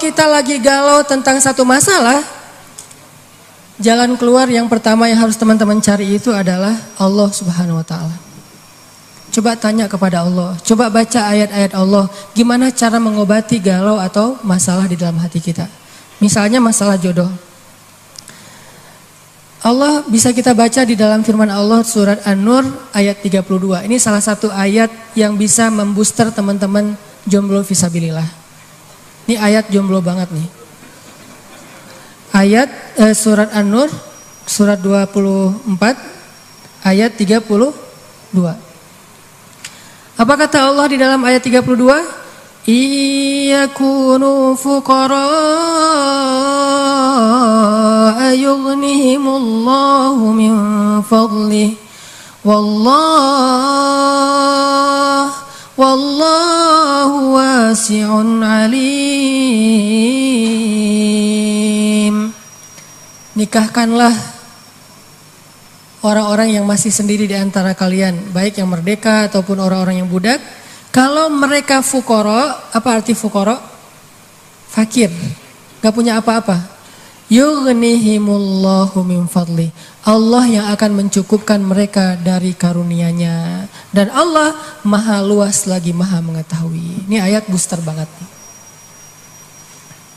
kita lagi galau tentang satu masalah, jalan keluar yang pertama yang harus teman-teman cari itu adalah Allah Subhanahu wa taala. Coba tanya kepada Allah, coba baca ayat-ayat Allah, gimana cara mengobati galau atau masalah di dalam hati kita. Misalnya masalah jodoh. Allah bisa kita baca di dalam firman Allah surat An-Nur ayat 32. Ini salah satu ayat yang bisa membooster teman-teman jomblo fisabilillah. Ini ayat jomblo banget nih. Ayat surat An-Nur surat 24 ayat 32. Apa kata Allah di dalam ayat 32? Iyakunu fuqara yughnihimullahu min fadlih wallahu wasi'un alim. Nikahkanlah orang-orang yang masih sendiri di antara kalian, baik yang merdeka ataupun orang-orang yang budak. Kalau mereka fuqara, apa arti fuqara? Fakir, gak punya apa-apa. Yughnihimullahu min fadli. Allah yang akan mencukupkan mereka dari karunia-Nya. Dan Allah maha luas lagi maha mengetahui. Ini ayat booster banget nih.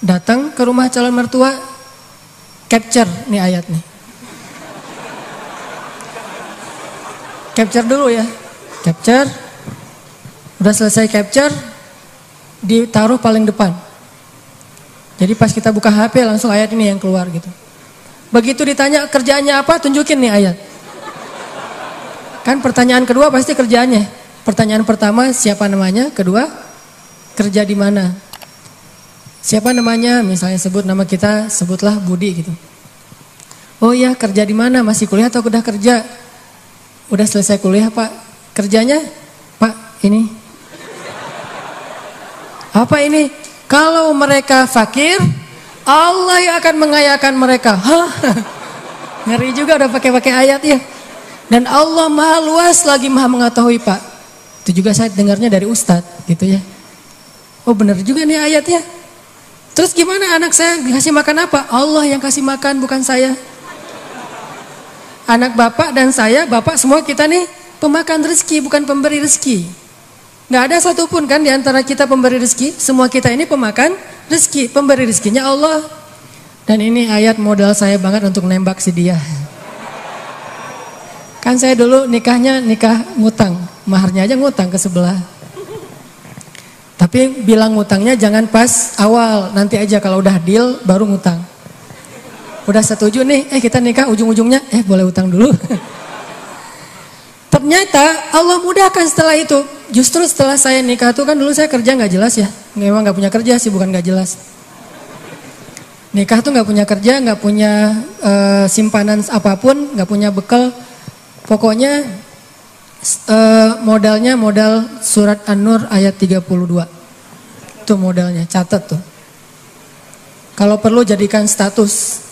Datang ke rumah calon mertua, capture nih ayat nih. Capture dulu ya. Capture. Udah selesai capture, ditaruh paling depan. Jadi pas kita buka HP langsung ayat ini yang keluar gitu. Begitu ditanya kerjaannya apa, tunjukin nih ayat. Kan pertanyaan kedua pasti kerjaannya. Pertanyaan pertama siapa namanya, kedua kerja di mana. Siapa namanya, misalnya sebut nama kita, sebutlah Budi gitu. Oh iya, kerja di mana, masih kuliah atau udah kerja? Udah selesai kuliah Pak. Kerjanya? Pak, ini. Apa ini? Kalau mereka fakir, Allah yang akan mengayakan mereka. Hah? Ngeri juga udah pakai ayat ya. Dan Allah maha luas lagi maha mengetahui Pak. Itu juga saya dengarnya dari Ustadz gitu ya. Oh benar juga nih ayat ya. Terus gimana anak saya dikasih makan apa? Allah yang kasih makan bukan saya. Anak bapak dan saya, bapak semua kita nih pemakan rezeki bukan pemberi rezeki. Nggak ada satupun kan di antara kita pemberi rezeki. Semua kita ini pemakan rezeki. Pemberi rezekinya Allah. Dan ini ayat modal saya banget untuk nembak si dia. Kan saya dulu nikahnya nikah ngutang. Maharnya aja ngutang ke sebelah. Tapi bilang ngutangnya jangan pas awal. Nanti aja kalau udah deal baru ngutang. Udah setuju nih, kita nikah ujung-ujungnya, boleh utang dulu. Ternyata Allah mudahkan setelah itu. Justru setelah saya nikah tuh kan dulu saya kerja gak jelas ya. Memang gak punya kerja sih, bukan gak jelas. Nikah tuh gak punya kerja, gak punya simpanan apapun, gak punya bekal. Pokoknya modalnya modal surat An-Nur ayat 32. Itu modalnya, catat tuh. Kalau perlu jadikan status.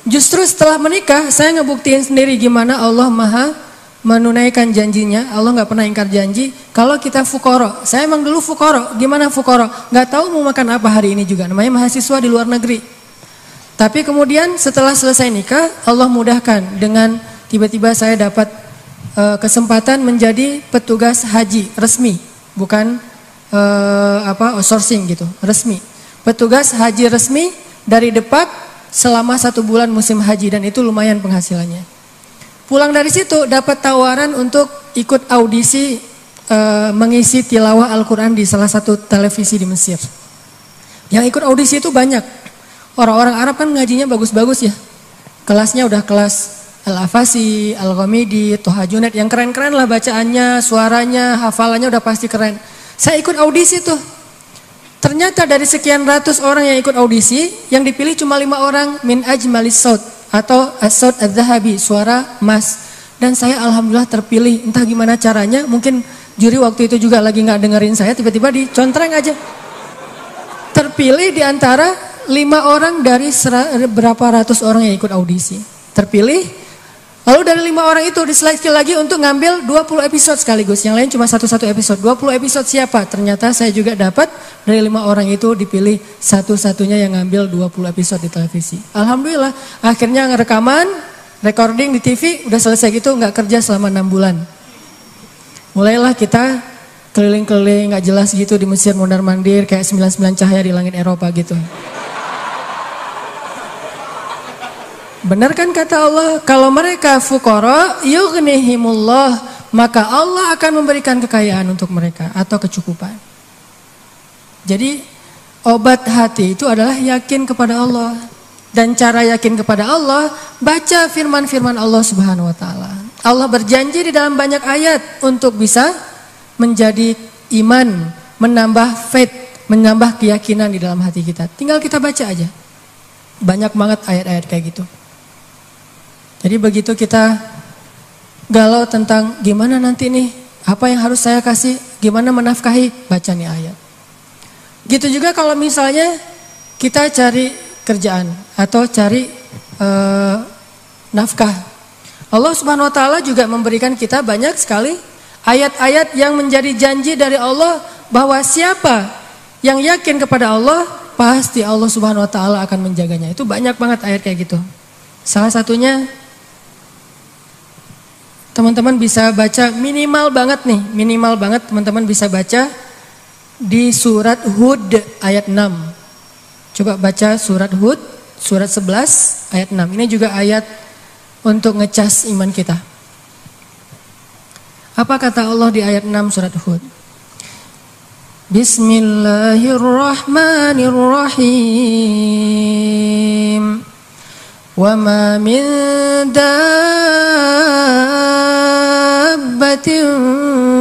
Justru setelah menikah saya ngebuktiin sendiri gimana Allah maha menunaikan janjinya. Allah gak pernah ingkar janji. Kalau kita fuqara, saya emang dulu fuqara. Gimana fuqara? Gak tahu mau makan apa hari ini juga. Namanya mahasiswa di luar negeri. Tapi kemudian setelah selesai nikah, Allah mudahkan dengan tiba-tiba saya dapat kesempatan menjadi petugas haji resmi, bukan outsourcing gitu, resmi. Petugas haji resmi dari Depak selama 1 bulan musim haji dan itu lumayan penghasilannya. Pulang dari situ dapat tawaran untuk ikut audisi mengisi tilawah Al-Quran di salah satu televisi di Mesir. Yang ikut audisi itu banyak. Orang-orang Arab kan ngajinya bagus-bagus ya. Kelasnya udah kelas Al-Afasi, Al-Ghamidi, Toha Junaid, yang keren-keren lah bacaannya, suaranya, hafalannya udah pasti keren. Saya ikut audisi tuh. Ternyata dari sekian ratus orang yang ikut audisi, yang dipilih cuma 5 orang min ajmalis saut atau as-saut adz-dzahabi, suara emas. Dan saya alhamdulillah terpilih. Entah gimana caranya, mungkin juri waktu itu juga lagi nggak dengerin saya, tiba-tiba dicontreng aja. Terpilih di antara 5 orang dari berapa ratus orang yang ikut audisi. Terpilih, Lalu dari 5 orang itu diseleksi lagi untuk ngambil 20 episode sekaligus. Yang lain cuma satu-satu episode. 20 episode siapa? Ternyata saya juga dapat dari 5 orang itu dipilih satu-satunya yang ngambil 20 episode di televisi. Alhamdulillah akhirnya ngerekaman, recording di TV udah selesai gitu, nggak kerja selama 6 bulan. Mulailah kita keliling-keliling nggak jelas gitu di Mesir mondar-mandir kayak 99 cahaya di langit Eropa gitu. Benar kan kata Allah, kalau mereka fuqara yughnihimullah, maka Allah akan memberikan kekayaan untuk mereka atau kecukupan. Jadi obat hati itu adalah yakin kepada Allah. Dan cara yakin kepada Allah, baca firman-firman Allah Subhanahu wa taala. Allah berjanji di dalam banyak ayat untuk bisa menjadi iman, menambah faith, menambah keyakinan di dalam hati kita. Tinggal kita baca aja. Banyak banget ayat-ayat kayak gitu. Jadi begitu kita galau tentang gimana nanti nih, apa yang harus saya kasih, gimana menafkahi, baca nih ayat. Gitu juga kalau misalnya kita cari kerjaan atau cari nafkah. Allah Subhanahu wa taala juga memberikan kita banyak sekali ayat-ayat yang menjadi janji dari Allah bahwa siapa yang yakin kepada Allah, pasti Allah Subhanahu wa taala akan menjaganya. Itu banyak banget ayat kayak gitu. Salah satunya teman-teman bisa baca minimal banget teman-teman bisa baca di surat Hud ayat 6. Coba baca surat Hud, surat 11 ayat 6. Ini juga ayat untuk ngecas iman kita. Apa kata Allah di ayat 6 surat Hud? Bismillahirrahmanirrahim. Wa ma min dabbatin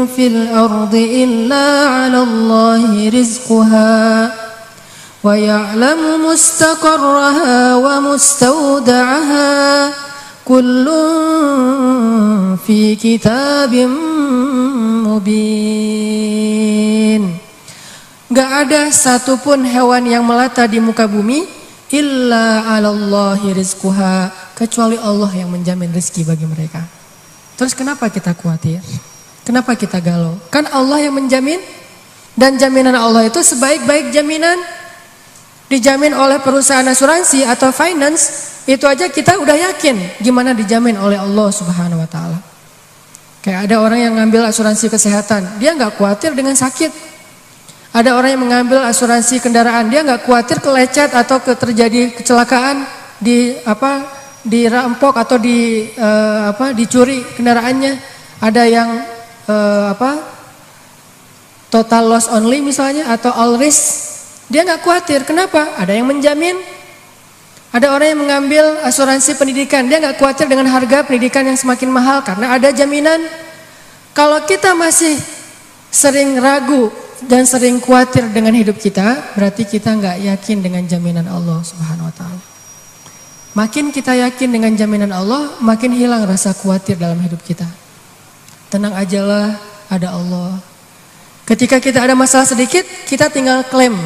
fil ardi illa 'ala Allahi rizquha wa ya'lamu mustaqarraha wa mustawda'aha kullun fi kitabim mubin. Gak ada satupun hewan yang melata di muka bumi illa 'alallahi rizquha, kecuali Allah yang menjamin rezeki bagi mereka. Terus kenapa kita khawatir? Kenapa kita galau? Kan Allah yang menjamin, dan jaminan Allah itu sebaik-baik jaminan. Dijamin oleh perusahaan asuransi atau finance, itu aja kita udah yakin gimana dijamin oleh Allah Subhanahu wa taala. Kayak ada orang yang ngambil asuransi kesehatan, dia nggak khawatir dengan sakit. Ada orang yang mengambil asuransi kendaraan, dia nggak khawatir kelecet atau terjadi kecelakaan, dirampok atau dicuri kendaraannya. Ada yang total loss only misalnya atau all risk, dia nggak khawatir. Kenapa? Ada yang menjamin. Ada orang yang mengambil asuransi pendidikan, dia nggak khawatir dengan harga pendidikan yang semakin mahal karena ada jaminan. Kalau kita masih sering ragu dan sering khawatir dengan hidup kita, berarti kita nggak yakin dengan jaminan Allah Subhanahu wa taala. Makin kita yakin dengan jaminan Allah, makin hilang rasa khawatir dalam hidup kita. Tenang ajalah, ada Allah. Ketika kita ada masalah sedikit, kita tinggal klaim.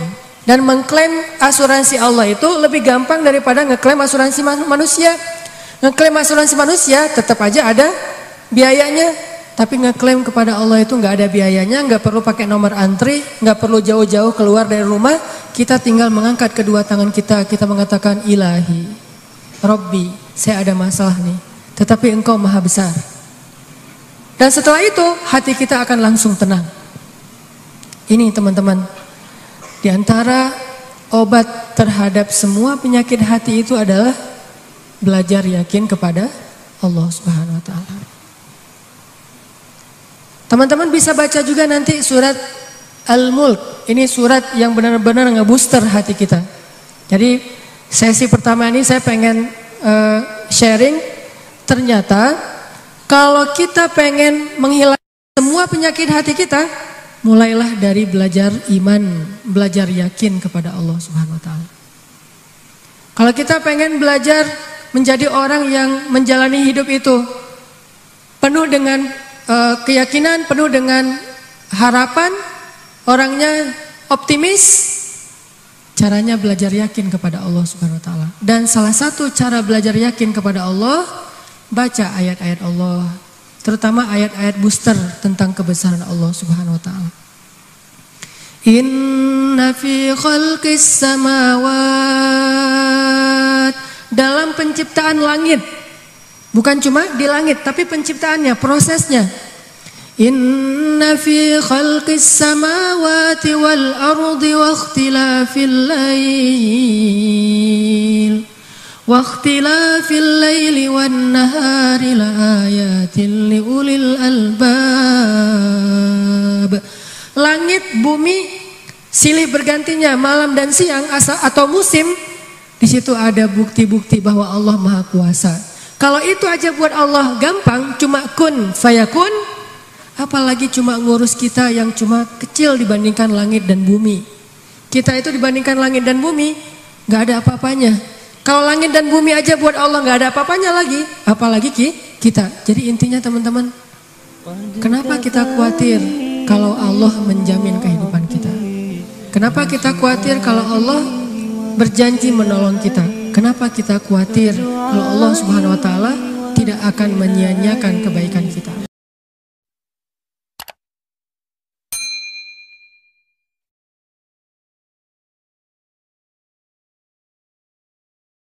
Dan mengklaim asuransi Allah itu lebih gampang daripada ngeklaim asuransi manusia. Ngeklaim asuransi manusia tetap aja ada biayanya. Tapi ngeklaim kepada Allah itu nggak ada biayanya, nggak perlu pakai nomor antri, nggak perlu jauh-jauh keluar dari rumah. Kita tinggal mengangkat kedua tangan kita mengatakan Ilahi, Robbi, saya ada masalah nih, tetapi Engkau Maha Besar. Dan setelah itu hati kita akan langsung tenang. Ini teman-teman, di antara obat terhadap semua penyakit hati itu adalah belajar yakin kepada Allah Subhanahu wa taala. Teman-teman bisa baca juga nanti surat Al-Mulk. Ini surat yang benar-benar ngebooster hati kita. Jadi sesi pertama ini saya pengen sharing. Ternyata kalau kita pengen menghilangkan semua penyakit hati kita, mulailah dari belajar iman, belajar yakin kepada Allah Subhanahu wa taala. Kalau kita pengen belajar menjadi orang yang menjalani hidup itu penuh dengan keyakinan, penuh dengan harapan, orangnya optimis, caranya belajar yakin kepada Allah Subhanahu wa taala. Dan salah satu cara belajar yakin kepada Allah baca ayat-ayat Allah, terutama ayat-ayat booster tentang kebesaran Allah Subhanahu wa taala. Inna fi khalqis samawat, dalam penciptaan langit, bukan cuma di langit tapi penciptaannya, prosesnya. Inna fi khalqis samawati wal ardi wa ikhtilafil lail wa ikhtilafil laili wan nahari laayatin liulil albab. Langit, bumi, silih bergantinya malam dan siang atau musim, di situ ada bukti-bukti bahwa Allah Maha Kuasa. Kalau itu aja buat Allah gampang, cuma kun fayakun, apalagi cuma ngurus kita yang cuma kecil dibandingkan langit dan bumi. Kita itu dibandingkan langit dan bumi gak ada apa-apanya. Kalau langit dan bumi aja buat Allah gak ada apa-apanya lagi, apalagi kita. Jadi intinya teman-teman, kenapa kita khawatir kalau Allah menjamin kehidupan kita? Kenapa kita khawatir kalau Allah berjanji menolong kita? Kenapa kita khawatir kalau Allah Subhanahu wa taala tidak akan menyia-nyiakan kebaikan kita?